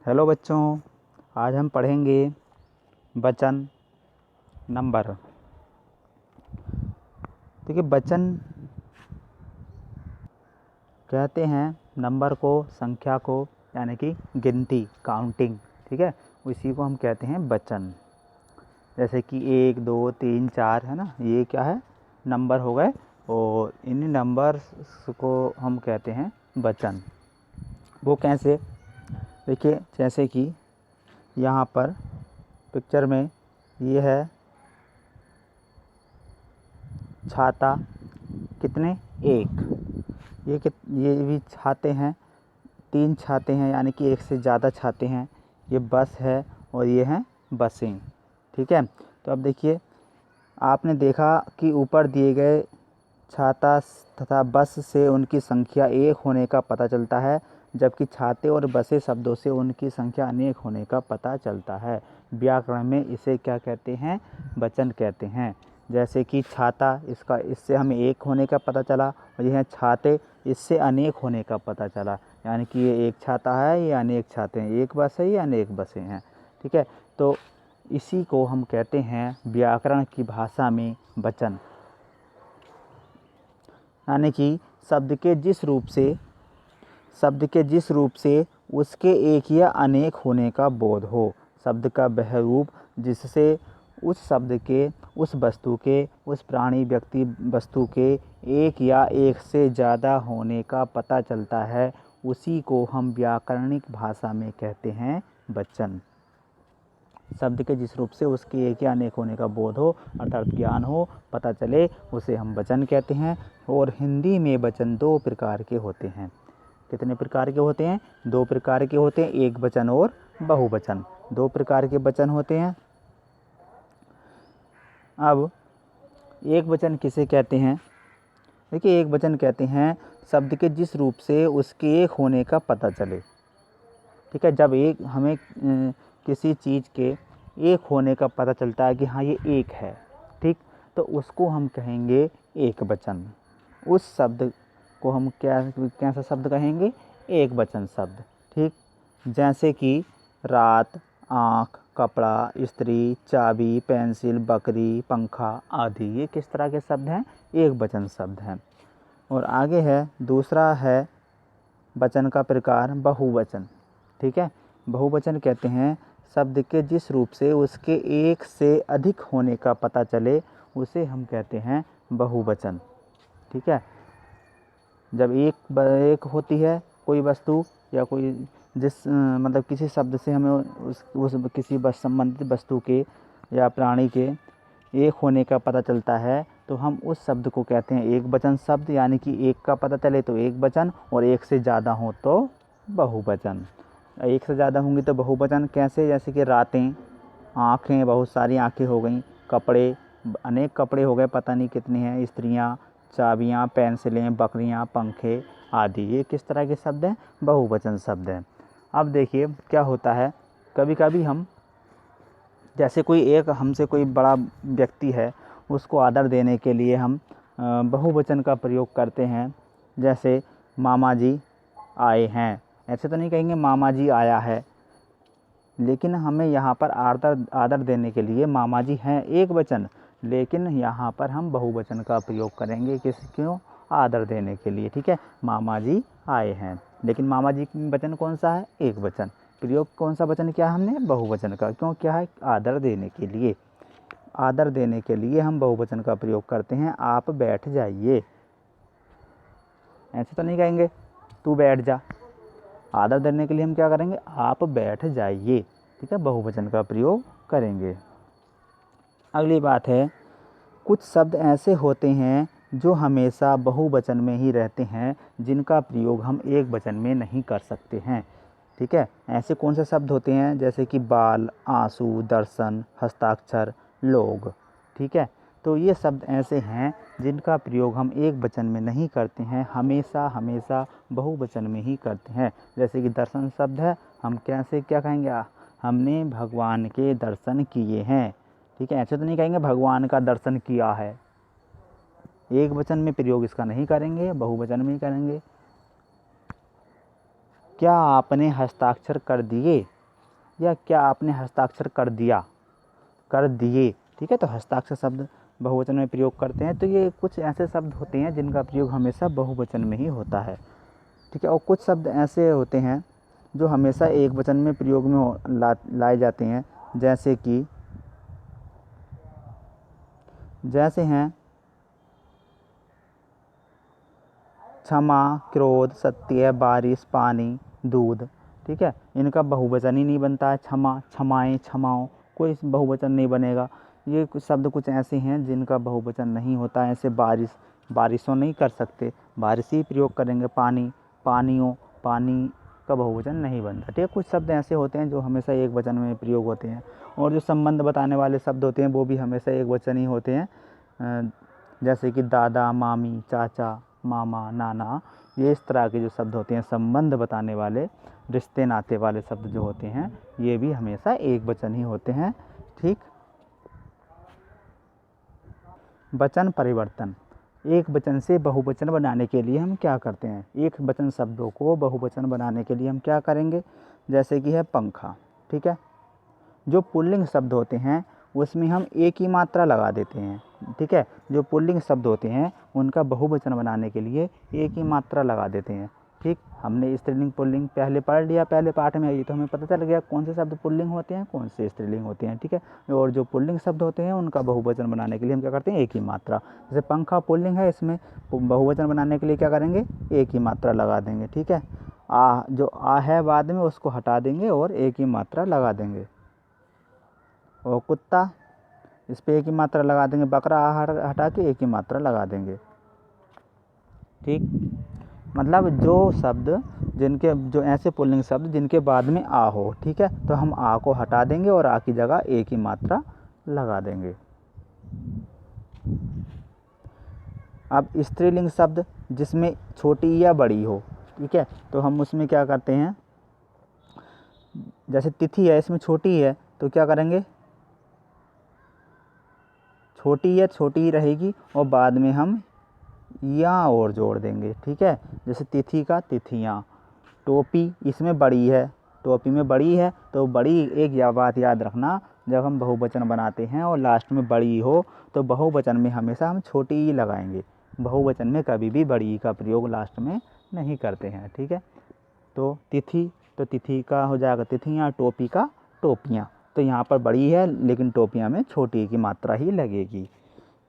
Hello बच्चों, आज हम पढ़ेंगे वचन नंबर। देखिए, वचन कहते हैं नंबर को, संख्या को, यानी कि गिनती, काउंटिंग। ठीक है, उसी को हम कहते हैं वचन। जैसे कि 1 2 3 4 है ना, ये क्या है, नंबर हो गए, और इन नंबर्स को हम कहते हैं वचन। वो कैसे? देखिए, जैसे कि यहाँ पर पिक्चर में ये है छाता, कितने? 1। ये भी छाते हैं, 3 छाते हैं, यानी कि 1 से ज़्यादा छाते हैं। ये बस है और ये हैं बसें। ठीक है, तो अब देखिए, आपने देखा कि ऊपर दिए गए छाता तथा बस से उनकी संख्या 1 होने का पता चलता है, जबकि छाते और बसें शब्दों से उनकी संख्या अनेक होने का पता चलता है। व्याकरण में इसे क्या कहते हैं? वचन कहते हैं। जैसे कि छाता, इससे हमें 1 होने का पता चला, और यह छाते, इससे अनेक होने का पता चला। यानी कि ये 1 छाता है, ये अनेक छाते हैं, 1 बस है, ये अनेक बसें हैं। ठीक है, तो इसी को हम कहते हैं व्याकरण की भाषा में वचन। यानी कि शब्द के जिस रूप से उसके एक या अनेक होने का बोध हो। शब्द का वह रूप जिससे उस शब्द के, उस वस्तु के, उस प्राणी, व्यक्ति, वस्तु के एक या एक से ज़्यादा होने का पता चलता है, उसी को हम व्याकरणिक भाषा में कहते हैं वचन। शब्द के जिस रूप से उसके एक या अनेक होने का बोध हो, अर्थात ज्ञान हो, पता चले, उसे हम वचन कहते हैं। और हिंदी में वचन 2 प्रकार के होते हैं। कितने प्रकार के होते हैं? 2 प्रकार के होते हैं, एक वचन और बहुवचन। 2 प्रकार के वचन होते हैं। अब एक वचन किसे कहते हैं? देखिए, एक वचन कहते हैं शब्द के जिस रूप से उसके एक होने का पता चले। ठीक है, जब एक हमें किसी चीज़ के एक होने का पता चलता है कि हाँ ये एक है, ठीक, तो उसको हम कहेंगे एक वचन। उस शब्द को हम कैसा शब्द कहेंगे? एक वचन शब्द। ठीक, जैसे कि रात, आँख, कपड़ा, स्त्री, चाबी, पेंसिल, बकरी, पंखा आदि, ये किस तरह के शब्द हैं? एक वचन शब्द हैं। और आगे है, दूसरा है वचन का प्रकार बहुवचन। ठीक है, बहुवचन कहते हैं शब्द के जिस रूप से उसके एक से अधिक होने का पता चले, उसे हम कहते हैं बहुवचन। ठीक है, जब एक होती है कोई वस्तु या कोई मतलब किसी शब्द से हमें उस किसी संबंधित वस्तु के या प्राणी के एक होने का पता चलता है, तो हम उस शब्द को कहते हैं एक वचन शब्द। यानी कि एक का पता चले तो एक वचन, और एक से ज़्यादा हो तो बहुवचन। एक से ज़्यादा होंगी तो बहुवचन। कैसे? जैसे कि रातें, आँखें, बहुत सारी आँखें हो गई, कपड़े, अनेक कपड़े हो गए, पता नहीं कितने हैं, स्त्रियाँ, चाबियाँ, पेंसिलें, बकरियाँ, पंखे आदि, ये किस तरह के शब्द हैं? बहुवचन शब्द हैं। अब देखिए क्या होता है, कभी कभी हम, जैसे हमसे कोई बड़ा व्यक्ति है, उसको आदर देने के लिए हम बहुवचन का प्रयोग करते हैं। जैसे मामा जी आए हैं, ऐसे तो नहीं कहेंगे मामा जी आया है, लेकिन हमें यहाँ पर आदर देने के लिए मामा जी हैं एक वचन, लेकिन यहाँ पर हम बहुवचन का प्रयोग करेंगे। क्यों? आदर देने के लिए। ठीक है, मामा जी आए हैं, लेकिन मामा जी वचन कौन सा है? एक वचन। प्रयोग कौन सा वचन किया हमने? बहुवचन का। क्यों? क्या है? आदर देने के लिए। आदर देने के लिए हम बहुवचन का प्रयोग करते हैं। आप बैठ जाइए, ऐसे तो नहीं कहेंगे तू बैठ जा। आदर देने के लिए हम क्या करेंगे? आप बैठ जाइए। ठीक है, बहुवचन का प्रयोग करेंगे। अगली बात है, कुछ शब्द ऐसे होते हैं जो हमेशा बहुवचन में ही रहते हैं, जिनका प्रयोग हम एक वचन में नहीं कर सकते हैं। ठीक है, ऐसे कौन से शब्द होते हैं? जैसे कि बाल, आंसू, दर्शन, हस्ताक्षर, लोग। ठीक है, तो ये शब्द ऐसे हैं जिनका प्रयोग हम एक वचन में नहीं करते हैं, हमेशा बहुवचन में ही करते हैं। जैसे कि दर्शन शब्द है, हम कैसे क्या कहेंगे? हमने भगवान के दर्शन किए हैं। ठीक है, ऐसे तो नहीं कहेंगे भगवान का दर्शन किया है। एक वचन में प्रयोग इसका नहीं करेंगे, बहुवचन में ही करेंगे। क्या आपने हस्ताक्षर कर दिए? या क्या आपने हस्ताक्षर कर दिया, कर दिए। ठीक है, तो हस्ताक्षर शब्द बहुवचन में प्रयोग करते हैं। तो ये कुछ ऐसे शब्द होते हैं जिनका प्रयोग हमेशा बहुवचन में ही होता है। ठीक है, और कुछ शब्द ऐसे होते हैं जो हमेशा एक वचन में प्रयोग में लाए जाते हैं, जैसे हैं क्षमा, क्रोध, सत्य, बारिश, पानी, दूध। ठीक है, इनका बहुवचन ही नहीं बनता है। क्षमा, क्षमाएं, क्षमाओं, कोई बहुवचन नहीं बनेगा। ये कुछ शब्द कुछ ऐसे हैं जिनका बहुवचन नहीं होता है। ऐसे बारिश, बारिशों नहीं कर सकते, बारिश ही प्रयोग करेंगे। पानी, पानियों, पानी का बहुवचन नहीं बनता। ठीक है, कुछ शब्द ऐसे होते हैं जो हमेशा एक वचन में प्रयोग होते हैं। और जो संबंध बताने वाले शब्द होते हैं वो भी हमेशा एक वचन ही होते हैं, जैसे कि दादा, मामी, चाचा, मामा, नाना। ये इस तरह के जो शब्द होते हैं संबंध बताने वाले, रिश्ते नाते वाले शब्द जो होते हैं, ये भी हमेशा एक वचन ही होते हैं। ठीक, वचन परिवर्तन। एक वचन से बहुवचन बनाने के लिए हम क्या करते हैं? एक वचन शब्दों को बहुवचन बनाने के लिए हम क्या करेंगे? जैसे कि है पंखा। ठीक है, जो पुल्लिंग शब्द होते हैं उसमें हम एक ही मात्रा लगा देते हैं। ठीक है, जो पुल्लिंग शब्द होते हैं उनका बहुवचन बनाने के लिए एक ही मात्रा लगा देते हैं। ठीक, हमने स्त्रीलिंग पुल्लिंग पहले पढ़ लिया, पहले पाठ में, ये तो हमें पता चल गया कौन से शब्द पुल्लिंग होते हैं, कौन से स्त्रीलिंग होते हैं। ठीक है, और जो पुल्लिंग शब्द होते हैं उनका बहुवचन बनाने के लिए हम क्या करते हैं? एक ही मात्रा। जैसे पंखा पुल्लिंग है, इसमें बहुवचन बनाने के लिए क्या करेंगे? एक ही मात्रा लगा देंगे। ठीक है, जो आ है बाद में उसको हटा देंगे और एक ही मात्रा लगा देंगे। और कुत्ता, इस पर एक ही मात्रा लगा देंगे। बकरा हटा के एक ही मात्रा लगा देंगे। ठीक, मतलब जो शब्द जो ऐसे पुल्लिंग शब्द जिनके बाद में आ हो। ठीक है, तो हम आ को हटा देंगे और आ की जगह एक ही मात्रा लगा देंगे। अब स्त्रीलिंग शब्द जिसमें छोटी या बड़ी हो। ठीक है, तो हम उसमें क्या करते हैं? जैसे तिथि है, इसमें छोटी है तो क्या करेंगे? छोटी है, छोटी ही रहेगी और बाद में हम या और जोड़ देंगे। ठीक है, जैसे तिथि का तिथियाँ। टोपी, इसमें बड़ी है, टोपी में बड़ी है तो बड़ी, एक बात याद रखना, जब हम बहुवचन बनाते हैं और लास्ट में बड़ी हो तो बहुवचन में हमेशा हम छोटी ही लगाएंगे। बहुवचन में कभी भी बड़ी का प्रयोग लास्ट में नहीं करते हैं। ठीक है, तो तिथि, तो तिथि का हो जाएगा तिथियाँ, टोपी का टोपियाँ। तो यहाँ पर बड़ी है लेकिन टोपियाँ में छोटी की मात्रा ही लगेगी।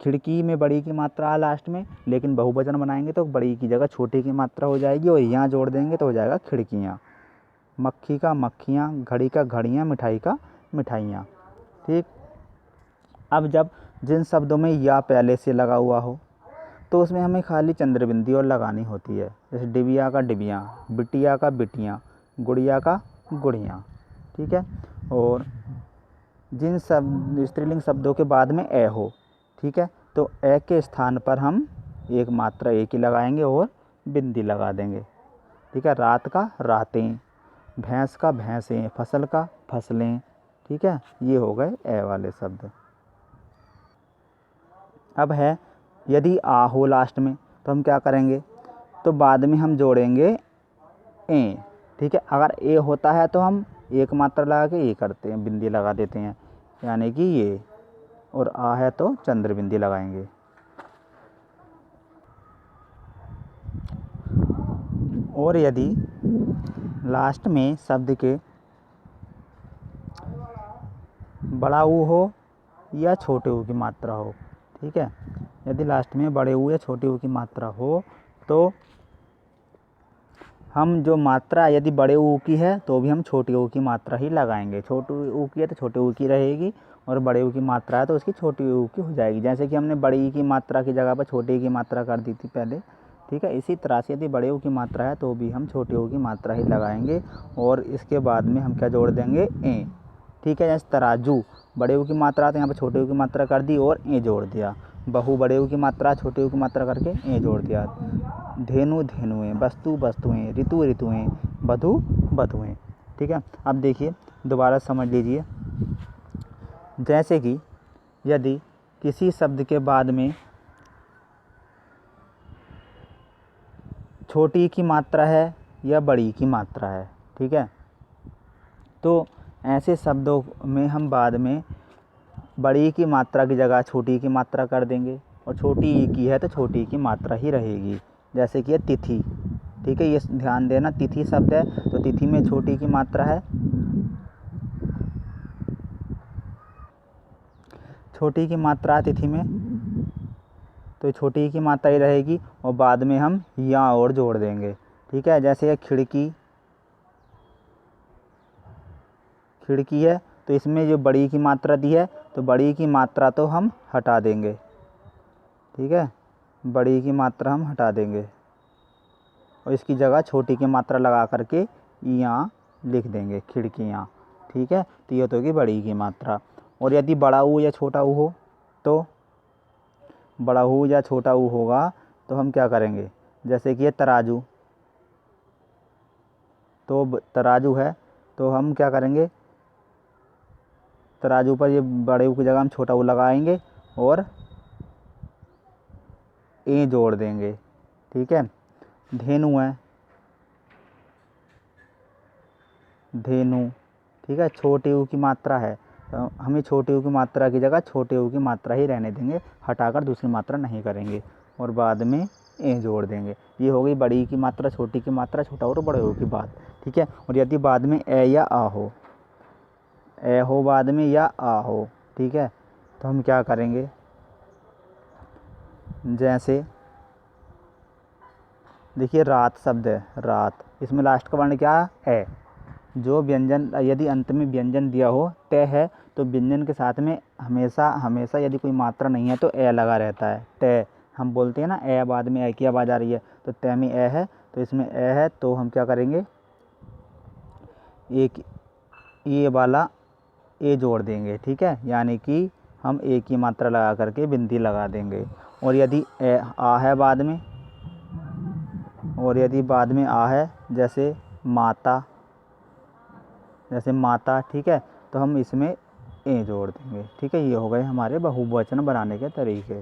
खिड़की में बड़ी की मात्रा लास्ट में, लेकिन बहुवचन बनाएंगे तो बड़ी की जगह छोटी की मात्रा हो जाएगी और यहाँ जोड़ देंगे तो हो जाएगा खिड़कियाँ। मक्खी का मक्खियाँ, घड़ी का घड़ियाँ, मिठाई का मिठाइयाँ। ठीक, अब जब जिन शब्दों में या पहले से लगा हुआ हो तो उसमें हमें खाली चंद्र बिंदी और लगानी होती है। जैसे डिबिया का डिबियाँ, बिटिया का बिटियाँ, गुड़िया का गुड़ियाँ। ठीक है, और जिन स्त्रीलिंग शब्दों के बाद में ए हो। ठीक है, तो ए के स्थान पर हम एक मात्रा एक ही लगाएंगे और बिंदी लगा देंगे। ठीक है, रात का रातें, भैंस का भैंसें, फसल का फसलें। ठीक है, ये हो गए ए वाले शब्द। अब है यदि आ हो लास्ट में तो हम क्या करेंगे? तो बाद में हम जोड़ेंगे ए। ठीक है, अगर ए होता है तो हम एक मात्रा लगा के ये करते हैं, बिंदी लगा देते हैं, यानी कि ये। और आ है तो चंद्र बिंदी लगाएंगे। और यदि लास्ट में शब्द के बड़ा ऊ हो या छोटे ऊ की मात्रा हो। ठीक है, यदि लास्ट में बड़े ऊ या छोटे ऊ की मात्रा हो तो हम जो मात्रा यदि बड़े ऊ की है तो भी हम छोटे ऊ की मात्रा ही लगाएंगे। छोटे ऊ की है तो छोटे ऊ की रहेगी और बड़े ऊ की मात्रा है तो उसकी छोटी ऊ की हो जाएगी। जैसे कि हमने बड़ी की मात्रा की जगह पर छोटे की मात्रा कर दी थी पहले। ठीक है, इसी तरह से यदि बड़े ऊ की मात्रा है तो भी हम छोटे ऊ की मात्रा ही लगाएंगे और इसके बाद में हम क्या जोड़ देंगे? ए। ठीक है, जैसे तराजू, बड़े ऊ की मात्रा तो यहाँ पर छोटे ऊ की मात्रा कर दी और ए जोड़ दिया। बहु, बड़े ऊ की मात्रा छोटे ऊ की मात्रा करके ए जोड़ दिया। धेनु धेनुएँ, वस्तु वस्तुएँ, ऋतु ऋतुएँ, वधु वधुएँ। ठीक है, अब देखिए दोबारा समझ लीजिए। जैसे कि यदि किसी शब्द के बाद में छोटी की मात्रा है या बड़ी की मात्रा है। ठीक है, तो ऐसे शब्दों में हम बाद में बड़ी की मात्रा की जगह छोटी की मात्रा कर देंगे, और छोटी ई की है तो छोटी की मात्रा ही रहेगी। जैसे कि ये तिथि, ठीक है, ये ध्यान देना, तिथि शब्द है तो तिथि में छोटी की मात्रा है, छोटी की मात्रा है तिथि में, तो छोटी की मात्रा ही रहेगी, और बाद में हम या और जोड़ देंगे, ठीक है। जैसे ये खिड़की, खिड़की है तो इसमें जो बड़ी की मात्रा दी है तो बड़ी की मात्रा तो हम हटा देंगे, ठीक है, बड़ी की मात्रा हम हटा देंगे और इसकी जगह छोटी की मात्रा लगा करके यहाँ लिख देंगे खिड़कियाँ, ठीक है। तो ये तो होगी बड़ी की मात्रा। और यदि बड़ा ऊ या छोटा ऊ हो तो बड़ा ऊ या छोटा ऊ होगा तो हम क्या करेंगे, जैसे कि ये तराजू, तो तराजू है तो हम क्या करेंगे, तराजू पर ये बड़े ऊ की जगह हम छोटा ऊ लगाएंगे और ए जोड़ देंगे, ठीक है। धेनु है, धेनु, ठीक है, छोटे ऊ की मात्रा है तो हमें छोटे ऊ की मात्रा की जगह छोटे ऊ की मात्रा ही रहने देंगे, हटाकर दूसरी मात्रा नहीं करेंगे और बाद में ए जोड़ देंगे। ये हो गई बड़ी की मात्रा, छोटी की मात्रा, छोटा और बड़े ऊ की बात, ठीक है। और यदि बाद में ए या आ हो, ए हो बाद में या आ हो, ठीक है, तो हम क्या करेंगे, जैसे देखिए रात शब्द है, रात, इसमें लास्ट का वर्ण क्या है, जो व्यंजन, यदि अंत में व्यंजन दिया हो तय है तो व्यंजन के साथ में हमेशा हमेशा यदि कोई मात्रा नहीं है तो ए लगा रहता है, तय हम बोलते हैं ना, ए बाद में ए की आवाज़ आ रही है तो तय में ए है, तो इसमें ए है तो हम क्या करेंगे, एक ये वाला ए जोड़ देंगे, ठीक है, यानी कि हम ए की मात्रा लगा करके बिंदी लगा देंगे। और यदि ए आ है बाद में, और यदि बाद में आ है जैसे माता, जैसे माता, ठीक है, तो हम इसमें ए जोड़ देंगे, ठीक है। ये हो गए हमारे बहुवचन बनाने के तरीके।